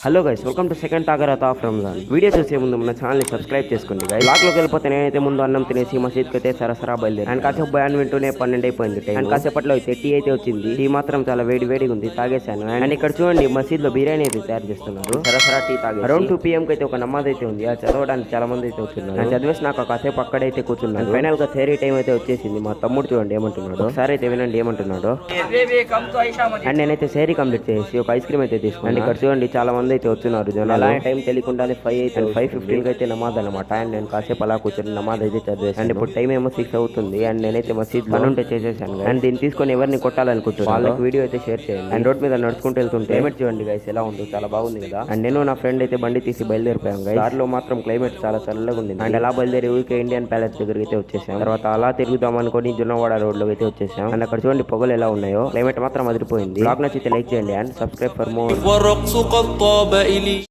Hello guys, welcome to second తాగరాత of Ramzan. Video చూసే ముందు మన ఛానల్ ని సబ్స్క్రైబ్ చేసుకోండి గైస్. బ్లాక్ లోకి వెళ్ళిపోతే నేనైతే ముందు అన్నం తినేసి మసీద్కి అయితే సరసరా బయలుదేరి అండ్ కాసేపు భయాన్ వింటూనే 12 అయిపోయింది టైం. అండ్ కాసేపట్లో అయితే టీ అయితే వచ్చింది. టీ మాత్రం చాలా వేడిగా ఉంది, తాగేశాను. అండ్ ఇక్కడ చూడండి మసీద్ లో బిర్యానీ అయితే తయారు చేస్తున్నారు. సరసరా టీ తాగి అరౌండ్ 2 PM కి అయితే ఒక నమాజ్ అయితే ఉంది. అది చదవడానికి చాలా మంది అయితే వచ్చున్నారు. నేను చదివేసి నాకు కాసేపు అక్కడైతే కూర్చున్నాను. ఫైనల్ గా థియరీ టైం అయితే వచ్చేసింది. మా తమ్ముడు చూడండి ఏమంటున్నాడు, ఒకసారి అయితే వినండి ఏమంటున్నాడు. అండ్ నేనైతే సేరీ కంప్లీట్ చేసి ఒక ఐస్ క్రీమ్ అయితే తీసుకున్నాను. ఇక్కడ చూడండి చాలా మంది అయితే వచ్చున్నారు. అలా టైం తెలియకుండానే 5:15 అయితే నమాజ్ అనమాట. అండ్ నేను కాసేపు అలా కూర్చొని నమాజ్ అయితే చదివేసాను. అండ్ ఇప్పుడు టైం ఏమో 6 అవుతుంది. అండ్ నేనైతే మసీద్ పని ఉంటే చేసేసాను. అండ్ దీన్ని తీసుకొని ఎవరిని కొట్టాలనుకుంటున్నాను వాళ్ళకి వీడియో అయితే షేర్ చేయండి. అండ్ రోడ్ మీద నడుచుకుంటూ వెళ్తుంటే క్లైమేట్ చూడండి గైస్ ఎలా ఉందో, చాలా బాగుంది కదా. అండ్ నేను నా ఫ్రెండ్ అయితే బండి తీసి బయలుదేరిపోయాం గైస్. దారిలో మాత్రం క్లైమేట్ చాలా చల్లగా ఉంది. అండ్ అలా బయలుదేరి ఊరికే ఇండియన్ ప్యాలెస్ దగ్గరికి అయితే వచ్చేసాం. తర్వాత అలా తిరుగుదాం అనుకుని జున్నవాడ రోడ్ లో అయితే వచ్చేసాం. అండ్ అక్కడ చూడండి పొగలు ఎలా ఉన్నాయో, క్లైమేట్ మాత్రం అదిరిపోయింది. బ్లాగ్ నచ్చితే లైక్ చేయండి అండ్ సబ్స్క్రైబ్ ఫర్ మోర్.